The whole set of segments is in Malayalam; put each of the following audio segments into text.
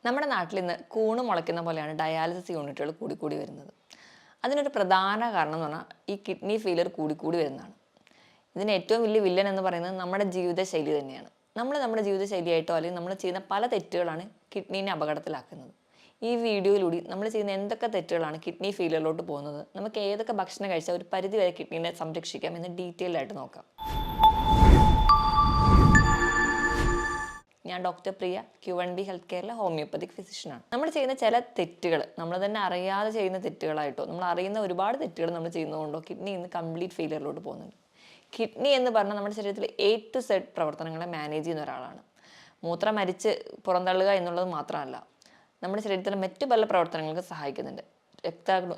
നമ്മുടെ നാട്ടിൽ ഇന്ന് കൂണ് മുളയ്ക്കുന്ന പോലെയാണ് ഡയാലിസിസ് യൂണിറ്റുകൾ കൂടിക്കൂടി വരുന്നത്. അതിനൊരു പ്രധാന കാരണം എന്ന് പറഞ്ഞാൽ ഈ കിഡ്നി ഫെയിലിയർ കൂടിക്കൂടി വരുന്നതാണ്. ഇതിന് ഏറ്റവും വലിയ വില്ലൻ എന്ന് പറയുന്നത് നമ്മുടെ ജീവിതശൈലി തന്നെയാണ്. നമ്മുടെ ജീവിതശൈലിയായിട്ടോ അല്ലെങ്കിൽ നമ്മൾ ചെയ്യുന്ന പല തെറ്റുകളാണ് കിഡ്നീനെ അപകടത്തിലാക്കുന്നത്. ഈ വീഡിയോയിലൂടെ നമ്മൾ ചെയ്യുന്ന എന്തൊക്കെ തെറ്റുകളാണ് കിഡ്നി ഫെയിലിയറിലോട്ട് പോകുന്നത്, നമുക്ക് ഏതൊക്കെ ഭക്ഷണം കഴിച്ചാൽ ഒരു പരിധി വരെ കിഡ്നീനെ സംരക്ഷിക്കാം എന്ന് ഡീറ്റെയിൽ ആയിട്ട് നോക്കാം. ഞാൻ ഡോക്ടർ പ്രിയ, Q1B ഹെൽത്ത് കെയറിലെ ഹോമിയോപ്പതിക് ഫിസിഷ്യനാണ്. നമ്മൾ ചെയ്യുന്ന ചില തെറ്റുകൾ നമ്മൾ തന്നെ അറിയാതെ ചെയ്യുന്ന തെറ്റുകളായിട്ടോ നമ്മൾ അറിയുന്ന ഒരുപാട് തെറ്റുകൾ നമ്മൾ ചെയ്യുന്നതുകൊണ്ടോ കിഡ്നി ഇന്ന് കംപ്ലീറ്റ് ഫെയിലിയറിലോട്ട് പോകുന്നുണ്ട്. കിഡ്നി എന്ന് പറഞ്ഞാൽ നമ്മുടെ ശരീരത്തിൽ A to Z പ്രവർത്തനങ്ങളെ മാനേജ് ചെയ്യുന്ന ഒരാളാണ്. മൂത്രം അരിച്ച് പുറന്തള്ളുക എന്നുള്ളത് മാത്രമല്ല, നമ്മുടെ ശരീരത്തിലെ മറ്റു പല പ്രവർത്തനങ്ങൾക്ക് സഹായിക്കുന്നുണ്ട്.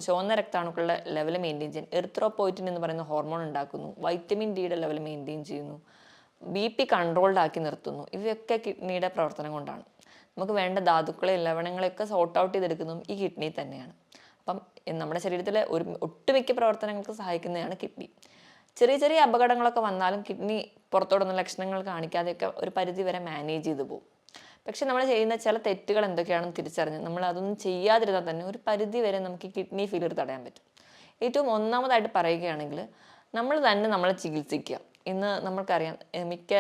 ചുവന്ന രക്താണുക്കളുടെ ലെവൽ മെയിൻറ്റെയിൻ ചെയ്യാൻ എറിത്രോപോയിറ്റിൻ എന്ന് പറയുന്ന ഹോർമോൺ ഉണ്ടാക്കുന്നു. വൈറ്റമിൻ ഡിയുടെ ലെവൽ മെയിൻറ്റെയിൻ ചെയ്യുന്നു. BP കൺട്രോൾഡ് ആക്കി നിർത്തുന്നു. ഇവയൊക്കെ കിഡ്നിയുടെ പ്രവർത്തനം കൊണ്ടാണ്. നമുക്ക് വേണ്ട ധാതുക്കളെയും ലവണങ്ങളെയൊക്കെ സോർട്ട് ഔട്ട് ചെയ്തെടുക്കുന്നതും ഈ കിഡ്നി തന്നെയാണ്. അപ്പം നമ്മുടെ ശരീരത്തിലെ ഒട്ടുമിക്ക പ്രവർത്തനങ്ങൾക്ക് സഹായിക്കുന്നതാണ് കിഡ്നി. ചെറിയ ചെറിയ അപകടങ്ങളൊക്കെ വന്നാലും കിഡ്നി പുറത്തോടൊന്നും ലക്ഷണങ്ങൾ കാണിക്കാതെയൊക്കെ ഒരു പരിധി വരെ മാനേജ് ചെയ്തു പോകും. പക്ഷെ നമ്മൾ ചെയ്യുന്ന ചില തെറ്റുകൾ എന്തൊക്കെയാണെന്ന് തിരിച്ചറിഞ്ഞ് നമ്മൾ അതൊന്നും ചെയ്യാതിരുന്നാൽ തന്നെ ഒരു പരിധി വരെ നമുക്ക് കിഡ്നി ഫെയിലിയർ തടയാൻ പറ്റും. ഏറ്റവും ഒന്നാമതായിട്ട് പറയുകയാണെങ്കിൽ നമ്മൾ തന്നെ നമ്മളെ ചികിത്സിക്കുക. ഇന്ന് നമ്മൾക്കറിയാം മിക്ക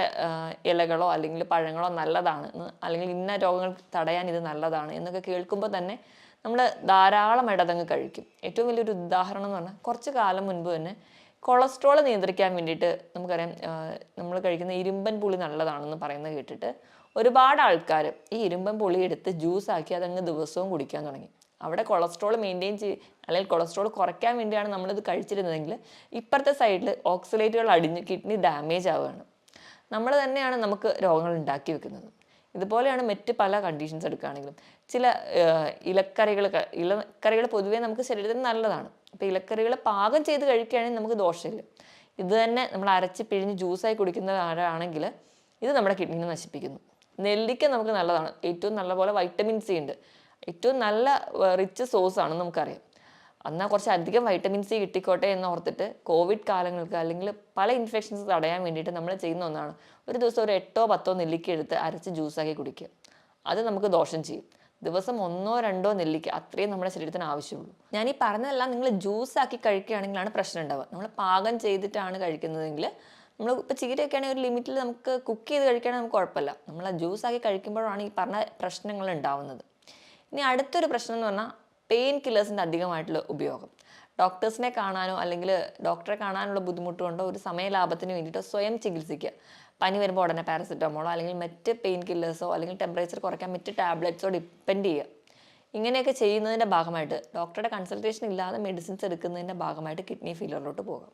ഇലകളോ അല്ലെങ്കിൽ പഴങ്ങളോ നല്ലതാണ്, അല്ലെങ്കിൽ ഇന്ന രോഗങ്ങൾ തടയാൻ ഇത് നല്ലതാണ് എന്നൊക്കെ കേൾക്കുമ്പോൾ തന്നെ നമ്മൾ ധാരാളമായിട്ട് അതങ്ങ് കഴിക്കും. ഏറ്റവും വലിയൊരു ഉദാഹരണം എന്ന് പറഞ്ഞാൽ കുറച്ച് കാലം മുൻപ് തന്നെ കൊളസ്ട്രോൾ നിയന്ത്രിക്കാൻ വേണ്ടിയിട്ട് നമുക്കറിയാം നമ്മൾ കഴിക്കുന്ന ഇരുമ്പൻ പുളി നല്ലതാണെന്ന് പറയുന്നത് കേട്ടിട്ട് ഒരുപാട് ആൾക്കാർ ഈ ഇരുമ്പൻ പുളി എടുത്ത് ജ്യൂസാക്കി അതങ്ങ് ദിവസവും കുടിക്കാൻ തുടങ്ങി. അവിടെ കൊളസ്ട്രോൾ മെയിൻറ്റെയിൻ അല്ലെങ്കിൽ കൊളസ്ട്രോൾ കുറയ്ക്കാൻ വേണ്ടിയാണ് നമ്മളിത് കഴിച്ചിരുന്നതെങ്കിൽ ഇപ്പുറത്തെ സൈഡിൽ ഓക്സലേറ്റുകൾ അടിഞ്ഞ് കിഡ്നി ഡാമേജ് ആവുകയാണ്. നമ്മൾ തന്നെയാണ് നമുക്ക് രോഗങ്ങൾ ഉണ്ടാക്കി വെക്കുന്നത്. ഇതുപോലെയാണ് മറ്റ് പല കണ്ടീഷൻസ് എടുക്കുകയാണെങ്കിലും ചില ഇലക്കറികൾ പൊതുവേ നമുക്ക് ശരീരത്തിന് നല്ലതാണ്. അപ്പോൾ ഇലക്കറികൾ പാകം ചെയ്ത് കഴിക്കുകയാണെങ്കിൽ നമുക്ക് ദോഷമില്ല. ഇത് തന്നെ നമ്മൾ അരച്ച് പിഴിഞ്ഞ് ജ്യൂസായി കുടിക്കുന്ന ആരാണെങ്കിൽ ഇത് നമ്മുടെ കിഡ്നിനെ നശിപ്പിക്കുന്നു. നെല്ലിക്ക നമുക്ക് നല്ലതാണ്. ഏറ്റവും നല്ലപോലെ വൈറ്റമിൻ സി ഉണ്ട്. ഏറ്റവും നല്ല റിച്ച് സോഴ്സ് ആണെന്ന് നമുക്കറിയാം. എന്നാൽ കുറച്ച് അധികം വൈറ്റമിൻ സി കിട്ടിക്കോട്ടെ എന്ന് ഓർത്തിട്ട് കോവിഡ് കാലങ്ങൾക്ക് അല്ലെങ്കിൽ പല ഇൻഫെക്ഷൻസ് തടയാൻ വേണ്ടിയിട്ട് നമ്മൾ ചെയ്യുന്ന ഒന്നാണ് ഒരു ദിവസം ഒരു 8-10 നെല്ലിക്ക എടുത്ത് അരച്ച് ജ്യൂസാക്കി കുടിക്കുക. അത് നമുക്ക് ദോഷം ചെയ്യും. ദിവസം 1-2 നെല്ലിക്ക അത്രയും നമ്മുടെ ശരീരത്തിന് ആവശ്യമുള്ളൂ. ഞാൻ ഈ പറഞ്ഞതെല്ലാം നിങ്ങൾ ജ്യൂസാക്കി കഴിക്കുകയാണെങ്കിലാണ് പ്രശ്നം ഉണ്ടാവുക. നമ്മൾ പാകം ചെയ്തിട്ടാണ് കഴിക്കുന്നതെങ്കിൽ നമ്മൾ ഇപ്പോൾ ചീരയൊക്കെ ആണെങ്കിൽ ഒരു ലിമിറ്റിൽ നമുക്ക് കുക്ക് ചെയ്ത് കഴിക്കുകയാണെങ്കിൽ നമുക്ക് കുഴപ്പമില്ല. നമ്മൾ ആ ജ്യൂസാക്കി കഴിക്കുമ്പോഴാണ് ഈ പറഞ്ഞ പ്രശ്നങ്ങൾ ഉണ്ടാവുന്നത്. ഇനി അടുത്തൊരു പ്രശ്നം എന്ന് പറഞ്ഞാൽ പെയിൻ കില്ലേഴ്സിൻ്റെ അധികമായിട്ടുള്ള ഉപയോഗം. ഡോക്ടേഴ്സിനെ കാണാനോ അല്ലെങ്കിൽ ഡോക്ടറെ കാണാനുള്ള ബുദ്ധിമുട്ട് കൊണ്ടോ ഒരു സമയലാഭത്തിന് വേണ്ടിയിട്ടോ സ്വയം ചികിത്സിക്കുക. പനി വരുമ്പോൾ ഉടനെ പാരസെറ്റമോളോ അല്ലെങ്കിൽ മറ്റ് പെയിൻ കില്ലേഴ്സോ അല്ലെങ്കിൽ ടെമ്പറേച്ചർ കുറയ്ക്കാൻ മറ്റ് ടാബ്ലറ്റ്സോ ഡിപ്പെൻഡ് ചെയ്യുക. ഇങ്ങനെയൊക്കെ ചെയ്യുന്നതിൻ്റെ ഭാഗമായിട്ട് ഡോക്ടറുടെ കൺസൾട്ടേഷൻ ഇല്ലാതെ മെഡിസിൻസ് എടുക്കുന്നതിൻ്റെ ഭാഗമായിട്ട് കിഡ്നി ഫെയിലിയറിലോട്ട് പോകാം.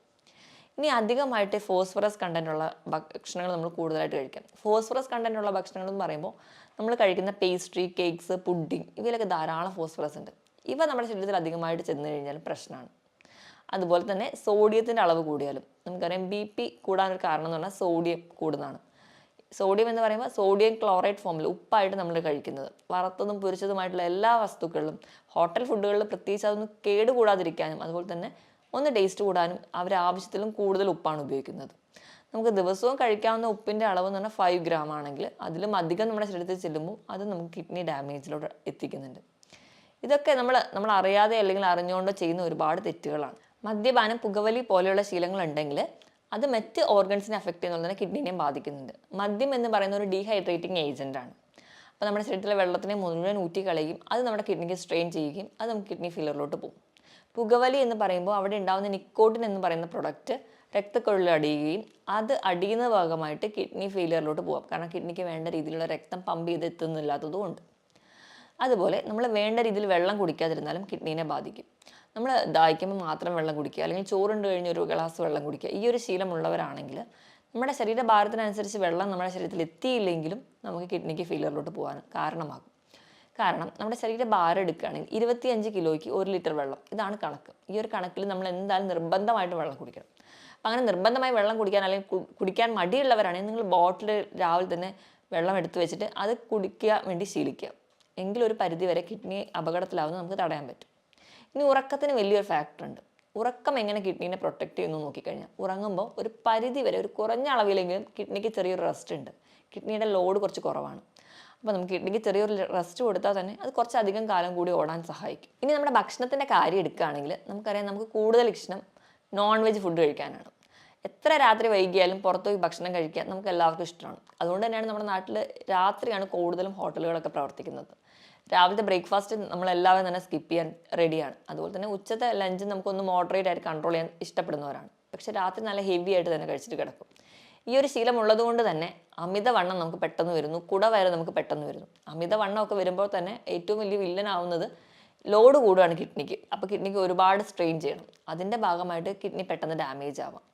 ഇനി അധികമായിട്ട് ഫോസ്ഫറസ് കണ്ടൻറ്റുള്ള ഭക്ഷണങ്ങൾ നമ്മൾ കൂടുതലായിട്ട് കഴിക്കാം. ഫോസ്ഫറസ് കണ്ടൻറ്റുള്ള ഭക്ഷണങ്ങൾ എന്ന് പറയുമ്പോൾ നമ്മൾ കഴിക്കുന്ന പേസ്ട്രി, കേക്ക്സ്, പുഡിംഗ് ഇവയിലൊക്കെ ധാരാളം ഫോസ്ഫറസ് ഉണ്ട്. ഇവ നമ്മുടെ ശരീരത്തിൽ അധികമായിട്ട് ചെന്ന് കഴിഞ്ഞാൽ പ്രശ്നമാണ്. അതുപോലെ തന്നെ സോഡിയത്തിൻ്റെ അളവ് കൂടിയാലും നമുക്കറിയാം BP കൂടാനൊരു കാരണം എന്ന് പറഞ്ഞാൽ സോഡിയം കൂടുന്നതാണ്. സോഡിയം എന്ന് പറയുമ്പോൾ സോഡിയം ക്ലോറൈഡ് ഫോമിൽ ഉപ്പായിട്ട് നമ്മൾ കഴിക്കുന്നത് വറുത്തതും പൊരിച്ചതുമായിട്ടുള്ള എല്ലാ വസ്തുക്കളിലും ഹോട്ടൽ ഫുഡുകളിൽ പ്രത്യേകിച്ച് അതൊന്ന് കേടുകൂടാതിരിക്കാനും അതുപോലെ തന്നെ ഒന്ന് ടേസ്റ്റ് കൂടാനും അവർ ആവശ്യത്തിലും കൂടുതൽ ഉപ്പാണ് ഉപയോഗിക്കുന്നത്. നമുക്ക് ദിവസവും കഴിക്കാവുന്ന ഉപ്പിൻ്റെ അളവ് എന്ന് പറഞ്ഞാൽ 5 ഗ്രാം ആണെങ്കിൽ അതിലും അധികം നമ്മുടെ ശരീരത്തിൽ ചെല്ലുമ്പോൾ അത് നമുക്ക് കിഡ്നി ഡാമേജിലോട്ട് എത്തിക്കുന്നുണ്ട്. ഇതൊക്കെ നമ്മൾ അറിയാതെ അല്ലെങ്കിൽ അറിഞ്ഞുകൊണ്ടോ ചെയ്യുന്ന ഒരുപാട് തെറ്റുകളാണ്. മദ്യപാനം, പുകവലി പോലെയുള്ള ശീലങ്ങൾ ഉണ്ടെങ്കിൽ അത് മറ്റ് ഓർഗൻസിനെ അഫക്റ്റ് ചെയ്യുന്നത് തന്നെ കിഡ്നിനെയും ബാധിക്കുന്നുണ്ട്. മദ്യം എന്ന് പറയുന്ന ഒരു ഡീഹൈഡ്രേറ്റിംഗ് ഏജൻ്റാണ്. അപ്പോൾ നമ്മുടെ ശരീരത്തിലെ വെള്ളത്തിനെ മുഴുവൻ ഊറ്റി കളയുകയും അത് നമ്മുടെ കിഡ്നിക്ക് സ്ട്രെയിൻ ചെയ്യുകയും അത് നമുക്ക് കിഡ്നി ഫെയിലിയറിലോട്ട് പോകും. പുകവലി എന്ന് പറയുമ്പോൾ അവിടെ ഉണ്ടാകുന്ന നിക്കോട്ടിൻ എന്ന് പറയുന്ന പ്രൊഡക്റ്റ് രക്തക്കുഴലിൽ അടിയുകയും അത് അടിയുന്ന ഭാഗമായിട്ട് കിഡ്നി ഫെയിലിയറിലോട്ട് പോകാം. കാരണം കിഡ്നിക്ക് വേണ്ട രീതിയിലുള്ള രക്തം പമ്പ് ചെയ്ത് എത്തുന്നില്ലാത്തതുകൊണ്ട്. അതുപോലെ നമ്മൾ വേണ്ട രീതിയിൽ വെള്ളം കുടിക്കാതിരുന്നാലും കിഡ്നീനെ ബാധിക്കും. നമ്മൾ ദാഹിക്കുമ്പോൾ മാത്രം വെള്ളം കുടിക്കുക അല്ലെങ്കിൽ ചോറുണ്ട് കഴിഞ്ഞ് ഒരു ഗ്ലാസ് വെള്ളം കുടിക്കുക, ഈ ഒരു ശീലമുള്ളവരാണെങ്കിൽ നമ്മുടെ ശരീരഭാരത്തിനനുസരിച്ച് വെള്ളം നമ്മുടെ ശരീരത്തിൽ എത്തിയില്ലെങ്കിലും നമുക്ക് കിഡ്നിക്ക് ഫെയിലിയറിലോട്ട് പോകാൻ കാരണമാകും. കാരണം നമ്മുടെ ശരീരഭാരം എടുക്കുകയാണെങ്കിൽ 25 കിലോയ്ക്ക് 1 ലിറ്റർ വെള്ളം, ഇതാണ് കണക്ക്. ഈ ഒരു കണക്കിൽ നമ്മൾ എന്തായാലും നിർബന്ധമായിട്ട് വെള്ളം കുടിക്കണം. അപ്പം അങ്ങനെ നിർബന്ധമായി വെള്ളം കുടിക്കാൻ അല്ലെങ്കിൽ കുടിക്കാൻ മടിയുള്ളവരാണെങ്കിൽ നിങ്ങൾ ബോട്ടിൽ രാവിലെ തന്നെ വെള്ളം എടുത്ത് വെച്ചിട്ട് അത് കുടിക്കാൻ വേണ്ടി ശീലിക്കുക. എങ്കിലൊരു പരിധി വരെ കിഡ്നി അപകടത്തിലാവുന്നത് നമുക്ക് തടയാൻ പറ്റും. ഇനി ഉറക്കത്തിന് വലിയൊരു ഫാക്ടർ ഉണ്ട്. ഉറക്കം എങ്ങനെ കിഡ്നീനെ പ്രൊട്ടക്റ്റ് ചെയ്യുന്നു നോക്കിക്കഴിഞ്ഞാൽ ഉറങ്ങുമ്പോൾ ഒരു പരിധി വരെ ഒരു കുറഞ്ഞ അളവിലെങ്കിലും കിഡ്നിക്ക് ചെറിയൊരു റെസ്റ്റ് ഉണ്ട്. കിഡ്നിയുടെ ലോഡ് കുറച്ച് കുറവാണ്. അപ്പോൾ നമുക്ക് കിഡ്നിക്ക് ചെറിയൊരു റെസ്റ്റ് കൊടുത്താൽ തന്നെ അത് കുറച്ചധികം കാലം കൂടി ഓടാൻ സഹായിക്കും. ഇനി നമ്മുടെ ഭക്ഷണത്തിൻ്റെ കാര്യം എടുക്കുകയാണെങ്കിൽ നമുക്കറിയാം, നമുക്ക് കൂടുതൽ ഇഷ്ടം നോൺ വെജ് ഫുഡ് കഴിക്കാനാണ്. എത്ര രാത്രി വൈകിയാലും പുറത്തു പോയി ഭക്ഷണം കഴിക്കാൻ നമുക്ക് എല്ലാവർക്കും ഇഷ്ടമാണ്. അതുകൊണ്ട് തന്നെയാണ് നമ്മുടെ നാട്ടിൽ രാത്രിയാണ് കൂടുതലും ഹോട്ടലുകളൊക്കെ പ്രവർത്തിക്കുന്നത്. രാവിലത്തെ ബ്രേക്ക്ഫാസ്റ്റ് നമ്മളെല്ലാവരും തന്നെ സ്കിപ്പ് ചെയ്യാൻ റെഡിയാണ്. അതുപോലെ തന്നെ ഉച്ചത്തെ ലഞ്ച് നമുക്കൊന്ന് മോഡറേറ്റ് ആയിട്ട് കൺട്രോൾ ചെയ്യാൻ ഇഷ്ടപ്പെടുന്നവരാണ്. പക്ഷേ രാത്രി നല്ല ഹെവി ആയിട്ട് തന്നെ കഴിച്ചിട്ട് കിടക്കും. ഈ ഒരു ശീലം ഉള്ളതുകൊണ്ട് തന്നെ അമിതവണ്ണം നമുക്ക് പെട്ടെന്ന് വരുന്നു, കുടവയറ് നമുക്ക് പെട്ടെന്ന് വരുന്നു. അമിതവണ്ണമൊക്കെ വരുമ്പോൾ തന്നെ ഏറ്റവും വലിയ വില്ലനാവുന്നത് ലോഡ് കൂടുകയാണ് കിഡ്നിക്ക്. അപ്പോൾ കിഡ്നിക്ക് ഒരുപാട് സ്ട്രെയിൻ ചെയ്യണം. അതിൻ്റെ ഭാഗമായിട്ട് കിഡ്നി പെട്ടെന്ന് ഡാമേജ് ആവാം.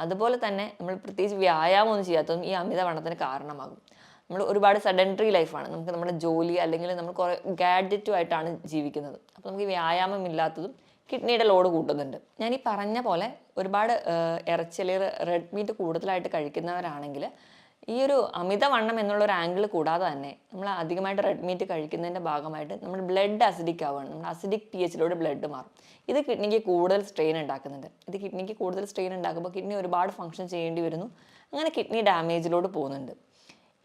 അതുപോലെ തന്നെ നമ്മൾ പ്രത്യേകിച്ച് വ്യായാമം ഒന്നും ചെയ്യാത്തതും ഈ അമിതവണ്ണത്തിന് കാരണമാകും. നമ്മൾ ഒരുപാട് സെഡൻറ്ററി ലൈഫാണ്, നമുക്ക് നമ്മുടെ ജോലി അല്ലെങ്കിൽ നമ്മൾ കുറേ ഗാഡ്ജറ്റുമായിട്ടാണ് ജീവിക്കുന്നത്. അപ്പോൾ നമുക്ക് വ്യായാമം ഇല്ലാത്തതും കിഡ്നിയുടെ ലോഡ് കൂട്ടുന്നുണ്ട്. ഞാൻ ഈ പറഞ്ഞ പോലെ ഒരുപാട് ഇറച്ചി അല്ലെങ്കിൽ റെഡ് മീറ്റ് കൂടുതലായിട്ട് കഴിക്കുന്നവരാണെങ്കിൽ ഈ ഒരു അമിതവണ്ണം എന്നുള്ളൊരു ആംഗിൾ കൂടാതെ തന്നെ നമ്മൾ അധികമായിട്ട് റെഡ് മീറ്റ് കഴിക്കുന്നതിൻ്റെ ഭാഗമായിട്ട് നമ്മൾ ബ്ലഡ് അസിഡിക് ആവുകയാണ്. നമ്മൾ അസിഡിക് pHയിലൂടെ ബ്ലഡ് മാറും. ഇത് കിഡ്നിക്ക് കൂടുതൽ സ്ട്രെയിൻ ഉണ്ടാക്കുന്നുണ്ട്. ഇത് കിഡ്നിക്ക് കൂടുതൽ സ്ട്രെയിൻ ഉണ്ടാക്കുമ്പോൾ കിഡ്നി ഒരുപാട് ഫങ്ഷൻ ചെയ്യേണ്ടി വരുന്നു. അങ്ങനെ കിഡ്നി ഡാമേജിലോട്ട് പോകുന്നുണ്ട്.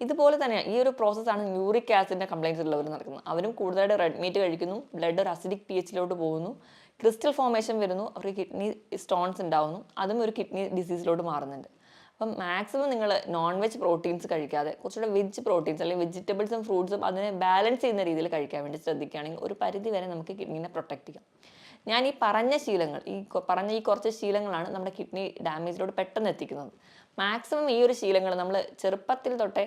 ഇതുപോലെ തന്നെ ഈ ഒരു പ്രോസസ്സാണ് യൂറിക് ആസിഡിൻ്റെ കംപ്ലയിൻസ് ഉള്ളവർ നടക്കുന്നത്. അവരും കൂടുതലായിട്ട് റെഡ് മീറ്റ് കഴിക്കുന്നു, ബ്ലഡ് ഒരു അസിഡിക് pHയിലോട്ട് പോകുന്നു, ക്രിസ്റ്റൽ ഫോർമേഷൻ വരുന്നു, അവർക്ക് കിഡ്നി സ്റ്റോൺസ് ഉണ്ടാവുന്നു. അതും ഒരു കിഡ്നി ഡിസീസിലോട്ട് മാറുന്നുണ്ട്. അപ്പം മാക്സിമം നിങ്ങൾ നോൺ വെജ് പ്രോട്ടീൻസ് കഴിക്കാതെ കുറച്ചുകൂടെ വെജ് പ്രോട്ടീൻസ് അല്ലെങ്കിൽ വെജിറ്റബിൾസും ഫ്രൂട്ട്സും അതിനെ ബാലൻസ് ചെയ്യുന്ന രീതിയിൽ കഴിക്കാൻ വേണ്ടി ശ്രദ്ധിക്കുകയാണെങ്കിൽ ഒരു പരിധി വരെ നമുക്ക് കിഡ്നീനെ പ്രൊട്ടക്ട് ചെയ്യാം. ഞാൻ ഈ പറഞ്ഞ ശീലങ്ങൾ, ഈ കുറച്ച് ശീലങ്ങളാണ് നമ്മുടെ കിഡ്നി ഡാമേജിലോട്ട് പെട്ടെന്ന് എത്തിക്കുന്നത്. മാക്സിമം ഈ ഒരു ശീലങ്ങൾ നമ്മൾ ചെറുപ്പത്തിൽ തൊട്ടേ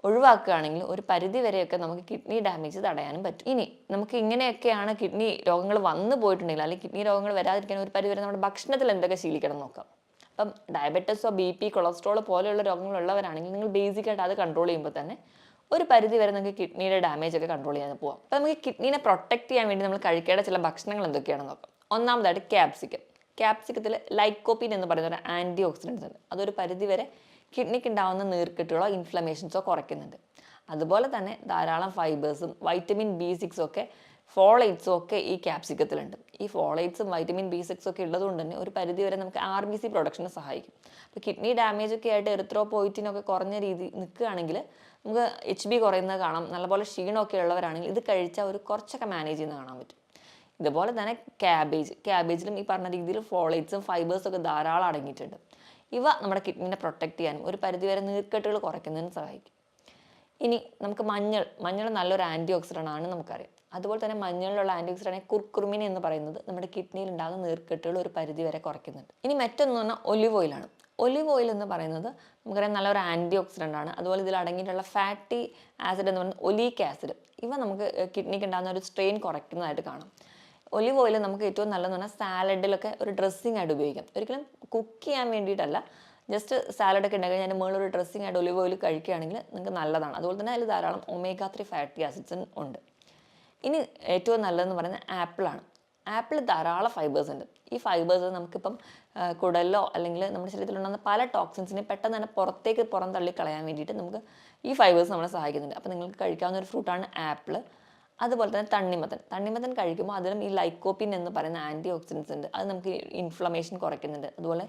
ഒഴിവാക്കുകയാണെങ്കിൽ ഒരു പരിധി വരെയൊക്കെ നമുക്ക് കിഡ്നി ഡാമേജ് തടയാനും പറ്റും. ഇനി നമുക്ക് ഇങ്ങനെയൊക്കെയാണ് കിഡ്നി രോഗങ്ങൾ വന്നു പോയിട്ടുണ്ടെങ്കിൽ അല്ലെങ്കിൽ കിഡ്നി രോഗങ്ങൾ വരാതിരിക്കാൻ ഒരു പരിധി വരെ നമ്മുടെ ഭക്ഷണത്തിൽ എന്തൊക്കെ ശീലിക്കണം നോക്കാം. അപ്പം ഡയബറ്റീസോ BP കൊളസ്ട്രോൾ പോലെയുള്ള രോഗങ്ങളുള്ളവരാണെങ്കിൽ നിങ്ങൾ ബേസിക്കായിട്ട് അത് കൺട്രോൾ ചെയ്യുമ്പോൾ തന്നെ ഒരു പരിധി വരെ നമുക്ക് കിഡ്നിയുടെ ഡാമേജ് ഒക്കെ കൺട്രോൾ ചെയ്യാൻ പോകാം. അപ്പം നമുക്ക് കിഡ്നീനെ പ്രൊട്ടക്ട് ചെയ്യാൻ വേണ്ടി നമ്മൾ കഴിക്കേണ്ട ചില ഭക്ഷണങ്ങൾ എന്തൊക്കെയാണെന്ന് നോക്കാം. ഒന്നാമതായിട്ട് ക്യാപ്സിക്കത്തിൽ ലൈക്കോപ്പീൻ എന്ന് പറയുന്ന ഒരു ആൻറ്റി ഓക്സിഡൻസ് ഉണ്ട്. അതൊരു പരിധി വരെ കിഡ്നിക്ക് ഉണ്ടാകുന്ന നീർക്കെട്ടുകളോ ഇൻഫ്ലമേഷൻസോ കുറയ്ക്കുന്നുണ്ട്. അതുപോലെ തന്നെ ധാരാളം ഫൈബേഴ്സും വൈറ്റമിൻ B6 ഒക്കെ ഫോളേറ്റ്സും ഒക്കെ ഈ ക്യാപ്സിക്കത്തിലുണ്ട്. ഈ ഫോളേറ്റ്സും വൈറ്റമിൻ B6 ഒക്കെ ഉള്ളതുകൊണ്ട് തന്നെ ഒരു പരിധി വരെ നമുക്ക് RBC പ്രൊഡക്ഷന് സഹായിക്കും. അപ്പോൾ കിഡ്നി ഡാമേജ് ഒക്കെ ആയിട്ട് എറിത്രോപോയിറ്റിനൊക്കെ കുറഞ്ഞ രീതി നിൽക്കുകയാണെങ്കിൽ നമുക്ക് HB കുറയുന്നത് കാണാം. നല്ലപോലെ ക്ഷീണമൊക്കെ ഉള്ളവരാണെങ്കിൽ ഇത് കഴിച്ചാൽ ഒരു കുറച്ചൊക്കെ മാനേജ് ചെയ്യുന്നത് കാണാൻ പറ്റും. ഇതുപോലെ തന്നെ ക്യാബേജിലും ഈ പറഞ്ഞ രീതിയിൽ ഫോളേറ്റ്സും ഫൈബേഴ്സും ഒക്കെ ധാരാളം അടങ്ങിയിട്ടുണ്ട്. ഇവ നമ്മുടെ കിഡ്നിനെ പ്രൊട്ടക്ട് ചെയ്യാനും ഒരു പരിധിവരെ നീർക്കെട്ടുകൾ കുറയ്ക്കുന്നതിന് സഹായിക്കും. ഇനി നമുക്ക് മഞ്ഞൾ നല്ലൊരു ആൻറ്റി ഓക്സിഡൻ്റ് ആണ് നമുക്കറിയാം. അതുപോലെ തന്നെ മഞ്ഞളിലുള്ള ആൻറ്റി ഓക്സിഡൻ്റ് കുർക്കുമിൻ എന്ന് പറയുന്നത് നമ്മുടെ കിഡ്നിയിൽ ഉണ്ടാകുന്ന നീർക്കെട്ടുകൾ ഒരു പരിധി വരെ കുറയ്ക്കുന്നുണ്ട്. ഇനി മറ്റൊന്ന് പറഞ്ഞാൽ ഒലിവ് ഓയിലാണ്. ഒലിവ് ഓയിൽ എന്ന് പറയുന്നത് നമുക്കറിയാം നല്ലൊരു ആൻറ്റി ഓക്സിഡൻ്റ് ആണ്. അതുപോലെ ഇതിൽ അടങ്ങിയിട്ടുള്ള ഫാറ്റി ആസിഡ് എന്ന് പറയുന്നത് ഒലീക് ആസിഡ്, ഇവ നമുക്ക് കിഡ്നിക്ക് ഉണ്ടാകുന്ന ഒരു സ്ട്രെയിൻ കുറയ്ക്കുന്നതായിട്ട് കാണാം. ഒലിവ് ഓയിൽ നമുക്ക് ഏറ്റവും നല്ലതെന്ന് പറഞ്ഞാൽ സാലഡിലൊക്കെ ഒരു ഡ്രസ്സിംഗ് ആയിട്ട് ഉപയോഗിക്കാം. ഒരിക്കലും കുക്ക് ചെയ്യാൻ വേണ്ടിയിട്ടല്ല, ജസ്റ്റ് സാലഡൊക്കെ ഉണ്ടാക്കി അതിൻ്റെ മുകളിൽ ഒരു ഡ്രസ്സിംഗ് ആയിട്ട് ഒലിവ് ഓയിൽ കഴിക്കുകയാണെങ്കിൽ നിങ്ങൾക്ക് നല്ലതാണ്. അതുപോലെ തന്നെ അതിൽ ധാരാളം omega-3 ഫാറ്റി ആസിഡ്സ് ഉണ്ട്. ഇനി ഏറ്റവും നല്ലതെന്ന് പറയുന്നത് ആപ്പിളാണ്. ആപ്പിൾ ധാരാളം ഫൈബേഴ്സ് ഉണ്ട്. ഈ ഫൈബേഴ്സ് നമുക്കിപ്പം കുടലിലോ അല്ലെങ്കിൽ നമ്മുടെ ശരീരത്തിലുണ്ടാകുന്ന പല ടോക്സിൻസിനെ പെട്ടെന്ന് തന്നെ പുറം തള്ളി കളയാൻ വേണ്ടിയിട്ട് നമുക്ക് ഈ ഫൈബേഴ്സ് നമ്മളെ സഹായിക്കുന്നുണ്ട്. അപ്പോൾ നിങ്ങൾക്ക് കഴിക്കാവുന്ന ഒരു ഫ്രൂട്ടാണ് ആപ്പിൾ. അതുപോലെ തന്നെ തണ്ണിമത്തൻ കഴിക്കുമ്പോൾ അതിലും ഈ ലൈക്കോപ്പിൻ എന്ന് പറയുന്ന ആൻറ്റി ഓക്സിഡൻസ് ഉണ്ട്. അത് നമുക്ക് ഇൻഫ്ലമേഷൻ കുറയ്ക്കുന്നുണ്ട്. അതുപോലെ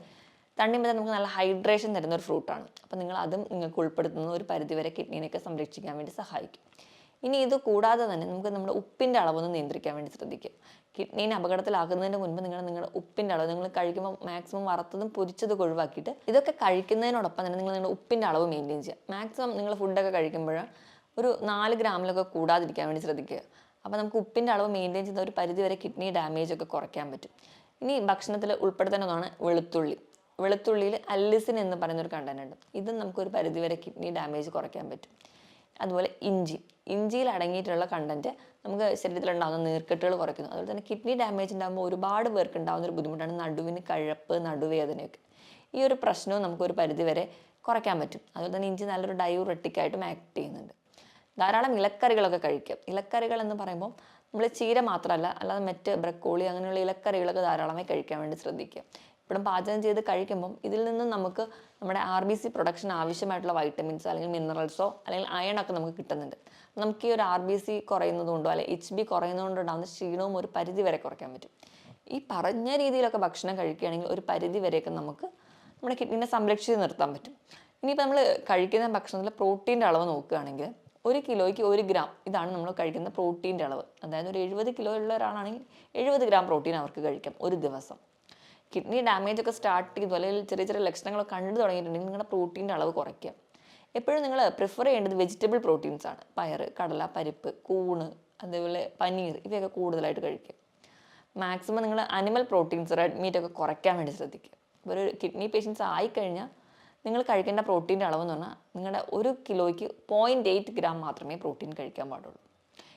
തണ്ണിമത്തൻ നമുക്ക് നല്ല ഹൈഡ്രേഷൻ തരുന്ന ഒരു ഫ്രൂട്ടാണ്. അപ്പോൾ അതും നിങ്ങൾക്ക് ഉൾപ്പെടുത്തുന്ന ഒരു പരിധിവരെ കിഡ്നിനെയൊക്കെ സംരക്ഷിക്കാൻ വേണ്ടി സഹായിക്കും. ഇനി ഇത് കൂടാതെ തന്നെ നമുക്ക് നമ്മുടെ ഉപ്പിൻ്റെ അളവൊന്ന് നിയന്ത്രിക്കാൻ വേണ്ടി ശ്രദ്ധിക്കുക. കിഡ്നീനെ അപകടത്തിലാക്കുന്നതിന് മുൻപ് നിങ്ങളുടെ ഉപ്പിൻ്റെ അളവ് നിങ്ങൾ കഴിക്കുമ്പോൾ മാക്സിമം വറുത്തതും പൊരിച്ചതൊക്കെ ഒഴിവാക്കിയിട്ട് ഇതൊക്കെ കഴിക്കുന്നതിനോടൊപ്പം തന്നെ നിങ്ങളുടെ ഉപ്പിൻ്റെ അളവ് മെയിൻറ്റെയിൻ ചെയ്യുക. മാക്സിമം നിങ്ങൾ ഫുഡൊക്കെ കഴിക്കുമ്പോൾ ഒരു 4 ഗ്രാമിലൊക്കെ കൂടാതിരിക്കാൻ വേണ്ടി ശ്രദ്ധിക്കുക. അപ്പോൾ നമുക്ക് ഉപ്പിൻ്റെ അളവ് മെയിൻറ്റെയിൻ ചെയ്യുന്ന ഒരു പരിധിവരെ കിഡ്നി ഡാമേജ് ഒക്കെ കുറയ്ക്കാൻ പറ്റും. ഇനി ഭക്ഷണത്തിൽ ഉൾപ്പെടുത്തേണ്ട ഒന്നാണ് വെളുത്തുള്ളിയിൽ അല്ലിസിൻ എന്ന് പറയുന്ന ഒരു കണ്ടന്റ് ഉണ്ട്. ഇതും നമുക്കൊരു പരിധിവരെ കിഡ്നി ഡാമേജ് കുറയ്ക്കാൻ പറ്റും. അതുപോലെ ഇഞ്ചിയിൽ അടങ്ങിയിട്ടുള്ള കണ്ടന്റ് നമുക്ക് ശരീരത്തിലുണ്ടാകുന്ന നീർക്കെട്ടുകൾ കുറയ്ക്കുന്നു. അതുപോലെ തന്നെ കിഡ്നി ഡാമേജ് ഉണ്ടാകുമ്പോൾ ഒരുപാട് പേർക്ക് ഉണ്ടാകുന്ന ഒരു ബുദ്ധിമുട്ടാണ് നടുവിന് കഴപ്പ്, നടുവേദനയൊക്കെ. ഈ ഒരു പ്രശ്നവും നമുക്കൊരു പരിധിവരെ കുറയ്ക്കാൻ പറ്റും. അതുപോലെ തന്നെ ഇഞ്ചി നല്ലൊരു ഡയൂററ്റിക്കായിട്ടും ആക്ട് ചെയ്യുന്നുണ്ട്. ധാരാളം ഇലക്കറികളൊക്കെ കഴിക്കുക. ഇലക്കറികൾ എന്ന് പറയുമ്പോൾ നമ്മൾ ചീര മാത്രമല്ല, അല്ലാതെ മറ്റ് ബ്രക്കോളി അങ്ങനെയുള്ള ഇലക്കറികളൊക്കെ ധാരാളമായി കഴിക്കാൻ വേണ്ടി ശ്രദ്ധിക്കുക. ഇപ്പോഴും പാചകം ചെയ്ത് കഴിക്കുമ്പം ഇതിൽ നിന്ന് നമുക്ക് നമ്മുടെ RBC പ്രൊഡക്ഷൻ ആവശ്യമായിട്ടുള്ള വൈറ്റമിൻസ് അല്ലെങ്കിൽ മിനറൽസോ അല്ലെങ്കിൽ അയണൊക്കെ നമുക്ക് കിട്ടുന്നുണ്ട്. നമുക്ക് ഈ ഒരു RBC കുറയുന്നതുകൊണ്ടോ അല്ലെങ്കിൽ HB കുറയുന്നതുകൊണ്ടോ ഉണ്ടാകുന്ന ക്ഷീണവും ഒരു പരിധി വരെ കുറയ്ക്കാൻ പറ്റും. ഈ പറഞ്ഞ രീതിയിലൊക്കെ ഭക്ഷണം കഴിക്കുകയാണെങ്കിൽ ഒരു പരിധി വരെയൊക്കെ നമുക്ക് നമ്മുടെ കിഡ്നിനെ സംരക്ഷിച്ച് നിർത്താൻ പറ്റും. ഇനിയിപ്പോൾ നമ്മൾ കഴിക്കുന്ന ഭക്ഷണത്തിൽ പ്രോട്ടീൻ്റെ അളവ് നോക്കുകയാണെങ്കിൽ 1 കിലോയ്ക്ക് 1 ഗ്രാം ഇതാണ് നമ്മൾ കഴിക്കുന്ന പ്രോട്ടീൻ്റെ അളവ്. അതായത് ഒരു 70 കിലോ ഉള്ള ഒരാളാണെങ്കിൽ 70 ഗ്രാം പ്രോട്ടീൻ അവർക്ക് കഴിക്കാം ഒരു ദിവസം. കിഡ്നി ഡാമേജ് ഒക്കെ സ്റ്റാർട്ട് ചെയ്തു അല്ലെങ്കിൽ ചെറിയ ചെറിയ ലക്ഷണങ്ങളൊക്കെ കണ്ടു തുടങ്ങിയിട്ടുണ്ടെങ്കിൽ നിങ്ങളുടെ പ്രോട്ടീൻ്റെ അളവ് കുറയ്ക്കുക. എപ്പോഴും നിങ്ങൾ പ്രിഫർ ചെയ്യേണ്ടത് വെജിറ്റബിൾ പ്രോട്ടീൻസ് ആണ്. പയർ, കടല, പരിപ്പ്, കൂണ്, അതേപോലെ പനീർ ഇവയൊക്കെ കൂടുതലായിട്ട് കഴിക്കുക. മാക്സിമം നിങ്ങൾ അനിമൽ പ്രോട്ടീൻസ്, റെഡ് മീറ്റ് ഒക്കെ കുറയ്ക്കാൻ വേണ്ടി ശ്രദ്ധിക്കുക. ഒരു കിഡ്നി പേഷ്യൻസ് ആയിക്കഴിഞ്ഞാൽ നിങ്ങൾ കഴിക്കേണ്ട പ്രോട്ടീൻ്റെ അളവ് എന്ന് പറഞ്ഞാൽ നിങ്ങളുടെ 1 കിലോയ്ക്ക് 0.8 ഗ്രാം മാത്രമേ പ്രോട്ടീൻ കഴിക്കാൻ പാടുള്ളൂ.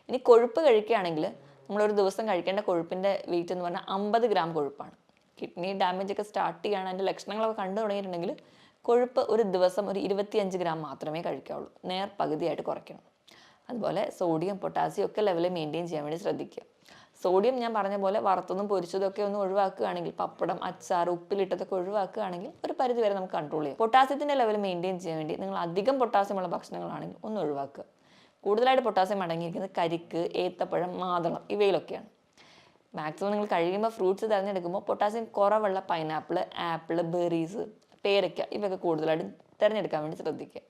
ഇനി കൊഴുപ്പ് കഴിക്കുകയാണെങ്കിൽ നമ്മളൊരു ദിവസം കഴിക്കേണ്ട കൊഴുപ്പിൻ്റെ വെയിറ്റ് എന്ന് പറഞ്ഞാൽ 50 ഗ്രാം കൊഴുപ്പാണ്. കിഡ്നി ഡാമേജ് ഒക്കെ സ്റ്റാർട്ട് ചെയ്യുകയാണ്, അതിൻ്റെ ലക്ഷണങ്ങളൊക്കെ കണ്ടു തുടങ്ങിയിട്ടുണ്ടെങ്കിൽ കൊഴുപ്പ് ഒരു ദിവസം ഒരു 25 ഗ്രാം മാത്രമേ കഴിക്കാവുള്ളൂ. പകുതിയായിട്ട് കുറയ്ക്കണം. അതുപോലെ സോഡിയം, പൊട്ടാസ്യം ഒക്കെ ലെവൽ മെയിൻറ്റെയിൻ ചെയ്യാൻ വേണ്ടി ശ്രദ്ധിക്കുക. സോഡിയം ഞാൻ പറഞ്ഞ പോലെ വറുത്തതും പൊരിച്ചതൊക്കെ ഒന്ന് ഒഴിവാക്കുകയാണെങ്കിൽ, പപ്പടം, അച്ചാർ, ഉപ്പിലിട്ടതൊക്കെ ഒഴിവാക്കുകയാണെങ്കിൽ ഒരു പരിധി വരെ നമുക്ക് കൺട്രോൾ ചെയ്യാം. പൊട്ടാസ്യത്തിൻ്റെ ലെവൽ മെയിൻറ്റെയിൻ ചെയ്യാൻ വേണ്ടി നിങ്ങൾ അധികം പൊട്ടാസ്യമുള്ള ഭക്ഷണങ്ങളാണെങ്കിൽ ഒന്ന് ഒഴിവാക്കുക. കൂടുതലായിട്ട് പൊട്ടാസ്യം അടങ്ങിയിരിക്കുന്നത് കരിക്ക്, ഏത്തപ്പഴം, മാതളം ഇവയിലൊക്കെയാണ്. മാക്സിമം നിങ്ങൾ കഴിയുമ്പോൾ ഫ്രൂട്ട്സ് തിരഞ്ഞെടുക്കുമ്പോൾ പൊട്ടാസ്യം കുറവുള്ള പൈനാപ്പിൾ, ആപ്പിൾ, ബെറീസ്, പേരയ്ക്ക ഇവയൊക്കെ കൂടുതലായിട്ട് തിരഞ്ഞെടുക്കാൻ വേണ്ടി ശ്രദ്ധിക്കുക.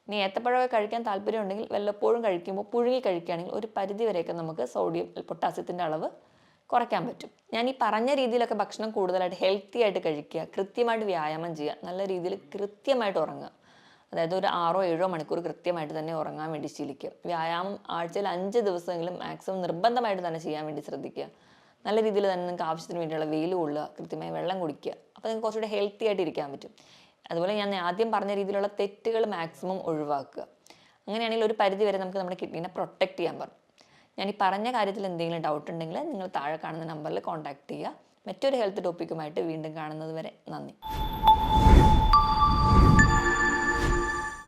ഇനി ഏത്തപ്പഴമൊക്കെ കഴിക്കാൻ താല്പര്യം ഉണ്ടെങ്കിൽ വല്ലപ്പോഴും കഴിക്കുമ്പോൾ പുഴുങ്ങി കഴിക്കുകയാണെങ്കിൽ ഒരു പരിധി വരെയൊക്കെ നമുക്ക് സോഡിയം, പൊട്ടാസ്യത്തിൻ്റെ അളവ് കുറയ്ക്കാൻ പറ്റും. ഞാൻ ഈ പറഞ്ഞ രീതിയിലൊക്കെ ഭക്ഷണം കൂടുതലായിട്ട് ഹെൽത്തി ആയിട്ട് കഴിക്കുക, കൃത്യമായിട്ട് വ്യായാമം ചെയ്യുക, നല്ല രീതിയിൽ കൃത്യമായിട്ട് ഉറങ്ങുക. അതായത് ഒരു 6-7 മണിക്കൂർ കൃത്യമായിട്ട് തന്നെ ഉറങ്ങാൻ വേണ്ടി ശീലിക്കുക. വ്യായാമം ആഴ്ചയിൽ 5 ദിവസമെങ്കിലും മാക്സിമം നിർബന്ധമായിട്ട് തന്നെ ചെയ്യാൻ വേണ്ടി ശ്രദ്ധിക്കുക. നല്ല രീതിയിൽ തന്നെ നിങ്ങൾക്ക് ആവശ്യത്തിന് വേണ്ടിയുള്ള വെയിൽ കൊള്ളുക, കൃത്യമായി വെള്ളം കുടിക്കുക. അപ്പോൾ നിങ്ങൾക്ക് കുറച്ചുകൂടെ ഹെൽത്തി ആയിട്ട് ഇരിക്കാൻ പറ്റും. അതുപോലെ ഞാൻ ആദ്യം പറഞ്ഞ രീതിയിലുള്ള തെറ്റുകൾ മാക്സിമം ഒഴിവാക്കുക. അങ്ങനെയാണെങ്കിൽ ഒരു പരിധി വരെ നമുക്ക് നമ്മുടെ കിഡ്നീനെ പ്രൊട്ടക്റ്റ് ചെയ്യാൻ പറ്റും. ഞാൻ ഈ പറഞ്ഞ കാര്യത്തിൽ എന്തെങ്കിലും ഡൗട്ട് ഉണ്ടെങ്കിൽ നിങ്ങൾ താഴെ കാണുന്ന നമ്പറിൽ കോൺടാക്ട് ചെയ്യുക. മറ്റൊരു ഹെൽത്ത് ടോപ്പിക്കുമായിട്ട് വീണ്ടും കാണുന്നത് വരെ നന്ദി.